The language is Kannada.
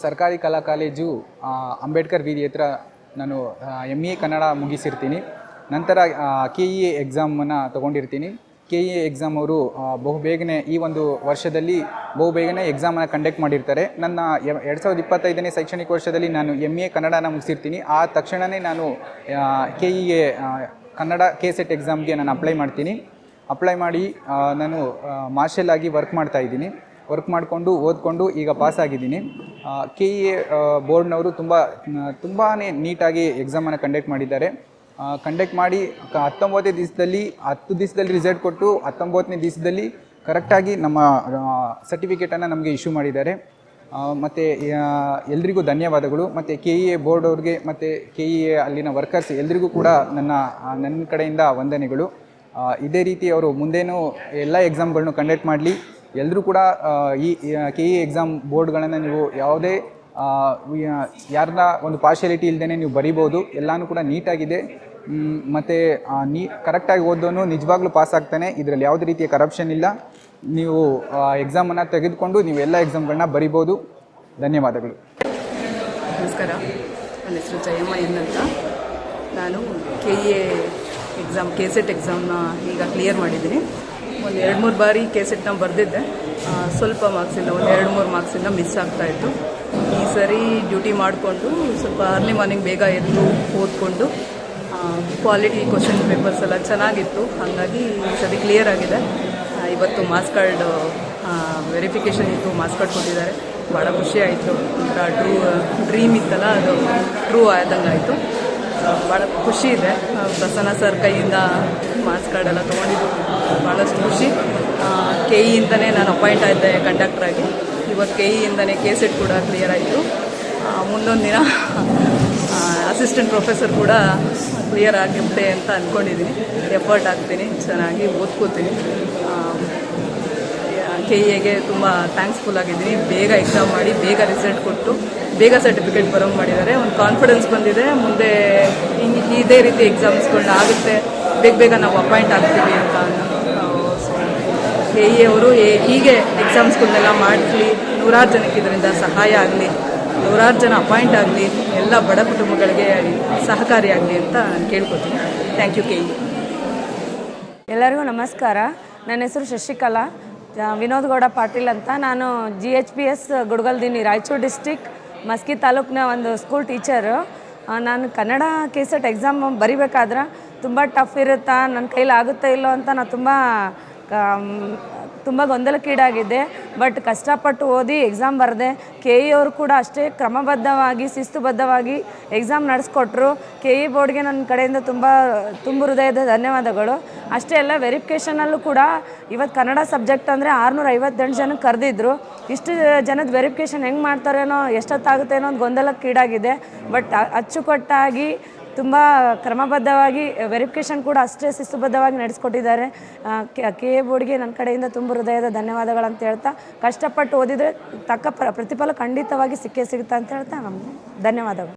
ಸರ್ಕಾರಿ ಕಲಾ ಕಾಲೇಜು ಅಂಬೇಡ್ಕರ್ ಬೀದಿ ಹತ್ರ ನಾನು MA ಕನ್ನಡ ಮುಗಿಸಿರ್ತೀನಿ. ನಂತರ KEA ಎಕ್ಸಾಮನ್ನು ತೊಗೊಂಡಿರ್ತೀನಿ. KEA ಎಕ್ಸಾಮ್ ಅವರು ಬಹುಬೇಗನೆ ಈ ಒಂದು ವರ್ಷದಲ್ಲಿ ಬಹುಬೇಗನೆ ಎಕ್ಸಾಮನ್ನು ಕಂಡಕ್ಟ್ ಮಾಡಿರ್ತಾರೆ. ನನ್ನ 2025ನೇ ಶೈಕ್ಷಣಿಕ ವರ್ಷದಲ್ಲಿ ನಾನು MA ಕನ್ನಡನ ಮುಗಿಸಿರ್ತೀನಿ. ಆ ತಕ್ಷಣವೇ ನಾನು KEA ಕನ್ನಡ KSET ಎಕ್ಸಾಮ್ಗೆ ನಾನು ಅಪ್ಲೈ ಮಾಡಿ ನಾನು ಮಾರ್ಷಲ್ ಆಗಿ ವರ್ಕ್ ಮಾಡಿಕೊಂಡು ಓದ್ಕೊಂಡು ಈಗ ಪಾಸಾಗಿದ್ದೀನಿ. KEA ಬೋರ್ಡ್ನವರು ತುಂಬಾ ನೀಟಾಗಿ ಎಕ್ಸಾಮನ್ನು ಕಂಡಕ್ಟ್ ಮಾಡಿದ್ದಾರೆ. ಕಂಡಕ್ಟ್ ಮಾಡಿ 19 ದಿವಸದಲ್ಲಿ 10 ದಿವಸದಲ್ಲಿ ರಿಸಲ್ಟ್ ಕೊಟ್ಟು 19ನೇ ದಿವಸದಲ್ಲಿ ಕರೆಕ್ಟಾಗಿ ನಮ್ಮ ಸರ್ಟಿಫಿಕೇಟನ್ನು ನಮಗೆ ಇಶ್ಯೂ ಮಾಡಿದ್ದಾರೆ. ಮತ್ತು ಎಲ್ರಿಗೂ ಧನ್ಯವಾದಗಳು. ಮತ್ತು KEA ಬೋರ್ಡ್ ಅವ್ರಿಗೆ ಮತ್ತು KEA ಅಲ್ಲಿನ ವರ್ಕರ್ಸ್ ಎಲ್ರಿಗೂ ಕೂಡ ನನ್ನ ಕಡೆಯಿಂದ ವಂದನೆಗಳು. ಇದೇ ರೀತಿ ಅವರು ಮುಂದೇನೂ ಎಲ್ಲ ಎಕ್ಸಾಮ್ಗಳನ್ನು ಕಂಡಕ್ಟ್ ಮಾಡಲಿ. ಎಲ್ಲರೂ ಕೂಡ ಈ KEA ಎಕ್ಸಾಮ್ ಬೋರ್ಡ್ಗಳನ್ನು ನೀವು ಯಾವುದೇ ಯಾರನ್ನ ಒಂದು ಪಾರ್ಶಿಯಾಲಿಟಿ ಇಲ್ಲದೇ ನೀವು ಬರಿಬೋದು. ಎಲ್ಲನೂ ಕೂಡ ನೀಟಾಗಿದೆ. ಮತ್ತು ಕರೆಕ್ಟಾಗಿ ಓದೋನು ನಿಜವಾಗ್ಲೂ ಪಾಸ್ ಆಗ್ತಾನೆ. ಇದರಲ್ಲಿ ಯಾವುದೇ ರೀತಿಯ ಕರಪ್ಷನ್ ಇಲ್ಲ. ನೀವು ಎಕ್ಸಾಮನ್ನು ತೆಗೆದುಕೊಂಡು ನೀವು ಎಲ್ಲ ಎಕ್ಸಾಮ್ಗಳನ್ನ ಬರಿಬೋದು. ಧನ್ಯವಾದಗಳು. ನಮಸ್ಕಾರ, ನನ್ನ ಹೆಸರು ಜಯಮ್ಮ ಅಂತ. ನಾನು KEA ಎಕ್ಸಾಮ್ KSET ಎಕ್ಸಾಮ್ನ ಈಗ ಕ್ಲಿಯರ್ ಮಾಡಿದ್ದೀನಿ. ಒಂದು 2-3 ಬಾರಿ KSETನ ಬರೆದಿದ್ದೆ. ಸ್ವಲ್ಪ ಮಾರ್ಕ್ಸಿಂದ 1-2-3 ಮಾರ್ಕ್ಸಿಂದ ಮಿಸ್ ಆಗ್ತಾಯಿತ್ತು. ಈ ಸರಿ ಡ್ಯೂಟಿ ಮಾಡಿಕೊಂಡು ಸ್ವಲ್ಪ ಅರ್ಲಿ ಮಾರ್ನಿಂಗ್ ಬೇಗ ಎದ್ದು ಓದ್ಕೊಂಡು ಕ್ವಾಲಿಟಿ ಕ್ವಶನ್ ಪೇಪರ್ಸ್ ಎಲ್ಲ ಚೆನ್ನಾಗಿತ್ತು. ಹಾಗಾಗಿ ಈ ಸರಿ ಕ್ಲಿಯರ್ ಆಗಿದೆ. ಇವತ್ತು ಮಾರ್ಕ್ಸ್ ಕಾರ್ಡ್ ವೆರಿಫಿಕೇಷನ್ ಇತ್ತು, ಮಾರ್ಕ್ಸ್ ಕಾರ್ಡ್ ಕೊಟ್ಟಿದ್ದಾರೆ. ಭಾಳ ಖುಷಿ ಆಯಿತು. ಡ್ರೀಮ್ ಇತ್ತಲ್ಲ, ಅದು ಟ್ರೂ ಆದಂಗೆ ಆಯಿತು. ಭಾಳ ಖುಷಿ ಇದೆ. ಪ್ರಸನ್ನ ಸರ್ ಕೈಯಿಂದ ಮಾರ್ಕ್ಸ್ ಕಾರ್ಡೆಲ್ಲ ತೊಗೊಂಡಿದ್ದು ಭಾಳಷ್ಟು ಖುಷಿ. KEಯಿಂದನೇ ನಾನು ಅಪಾಯಿಂಟ್ ಆಯಿದ್ದೆ ಕಂಡಕ್ಟ್ರಾಗಿ. ಇವತ್ತು KEಯಿಂದನೇ KSET ಕೂಡ ಕ್ಲಿಯರ್ ಆಯಿತು. ಮುಂದೊಂದು ದಿನ ಅಸಿಸ್ಟೆಂಟ್ ಪ್ರೊಫೆಸರ್ ಕೂಡ ಕ್ಲಿಯರ್ ಆಗುತ್ತೆ ಅಂತ ಅಂದ್ಕೊಂಡಿದ್ದೀನಿ. ಎಫರ್ಟ್ ಹಾಕ್ತೀನಿ, ಚೆನ್ನಾಗಿ ಓದ್ಕೋತೀನಿ. KEAಗೆ ತುಂಬ ಥ್ಯಾಂಕ್ಸ್ಫುಲ್ ಆಗಿದ್ದೀನಿ. ಬೇಗ ಎಕ್ಸಾಮ್ ಮಾಡಿ ಬೇಗ ರಿಸಲ್ಟ್ ಕೊಟ್ಟು ಬೇಗ ಸರ್ಟಿಫಿಕೇಟ್ ಬರೋಂಗೆ ಮಾಡಿದ್ದಾರೆ. ಒಂದು ಕಾನ್ಫಿಡೆನ್ಸ್ ಬಂದಿದೆ. ಮುಂದೆ ಇದೇ ರೀತಿ ಎಕ್ಸಾಮ್ಸ್ಗಳನ್ನ ಆಗುತ್ತೆ, ಬೇಗ ನಾವು ಅಪಾಯಿಂಟ್ ಆಗ್ತೀವಿ ಅಂತ. KEA ಅವರು ಹೀಗೆ ಎಕ್ಸಾಮ್ಸ್ಗಳನ್ನೆಲ್ಲ ಮಾಡಲಿ, ನೂರಾರು ಜನಕ್ಕೆ ಇದರಿಂದ ಸಹಾಯ ಆಗಲಿ, ನೂರಾರು ಜನ ಅಪಾಯಿಂಟ್ ಆಗಲಿ, ಎಲ್ಲ ಬಡ ಕುಟುಂಬಗಳಿಗೆ ಸಹಕಾರಿಯಾಗಲಿ ಅಂತ ನಾನು ಕೇಳ್ಕೊತೀನಿ. Thank you KEA. ಎಲ್ಲರಿಗೂ ನಮಸ್ಕಾರ. ನನ್ನ ಹೆಸರು ಶಶಿಕಲಾ ವಿನೋದ್ ಗೌಡ ಪಾಟೀಲ್ ಅಂತ. ನಾನು GHPS ಗುಡ್ಗಲ್ದಿನಿ, ರಾಯಚೂರು ಡಿಸ್ಟಿಕ್ ಮಸ್ಕಿ ತಾಲೂಕಿನ ಒಂದು ಸ್ಕೂಲ್ ಟೀಚರು. ನಾನು ಕನ್ನಡ KSET ಎಕ್ಸಾಮ್ ಬರಿಬೇಕಾದ್ರೆ ತುಂಬ ಟಫ್ ಇರುತ್ತಾ, ನನ್ನ ಕೈಲಿ ಆಗುತ್ತಾ ಇಲ್ಲೋ ಅಂತ ನಾನು ತುಂಬ ಗೊಂದಲಕ್ಕೀಡಾಗಿದ್ದೆ. ಬಟ್ ಕಷ್ಟಪಟ್ಟು ಓದಿ ಎಕ್ಸಾಮ್ ಬರೆದೆ. KEA ಅವರು ಕೂಡ ಅಷ್ಟೇ ಕ್ರಮಬದ್ಧವಾಗಿ ಶಿಸ್ತುಬದ್ಧವಾಗಿ ಎಕ್ಸಾಮ್ ನಡೆಸ್ಕೊಟ್ರು. KEA ಬೋರ್ಡ್ಗೆ ನನ್ನ ಕಡೆಯಿಂದ ತುಂಬ ಹೃದಯದ ಧನ್ಯವಾದಗಳು. ಅಷ್ಟೇ ಅಲ್ಲ, ವೆರಿಫಿಕೇಷನಲ್ಲೂ ಕೂಡ ಇವತ್ತು ಕನ್ನಡ ಸಬ್ಜೆಕ್ಟ್ ಅಂದರೆ 658 ಜನಕ್ಕೆ ಕರೆದಿದ್ರು. ಇಷ್ಟು ಜನದ ವೆರಿಫಿಕೇಷನ್ ಹೆಂಗೆ ಮಾಡ್ತಾರೇನೋ, ಎಷ್ಟೊತ್ತಾಗುತ್ತೆ ಅನ್ನೋ ಒಂದು ಗೊಂದಲಕ್ಕೀಡಾಗಿದೆ. ಬಟ್ ಅಚ್ಚುಕಟ್ಟಾಗಿ ತುಂಬ ಕ್ರಮಬದ್ಧವಾಗಿ ವೆರಿಫಿಕೇಷನ್ ಕೂಡ ಅಷ್ಟೇ ಶಿಸ್ತುಬದ್ಧವಾಗಿ ನಡೆಸ್ಕೊಟ್ಟಿದ್ದಾರೆ. KEA ಬೋರ್ಡ್ಗೆ ನನ್ನ ಕಡೆಯಿಂದ ತುಂಬ ಹೃದಯದ ಧನ್ಯವಾದಗಳಂತ ಹೇಳ್ತಾ, ಕಷ್ಟಪಟ್ಟು ಓದಿದರೆ ತಕ್ಕ ಪ್ರತಿಫಲ ಖಂಡಿತವಾಗಿ ಸಿಕ್ಕೇ ಸಿಗುತ್ತೆ ಅಂತ ಹೇಳ್ತಾ ನಮ್ಗೆ ಧನ್ಯವಾದಗಳು.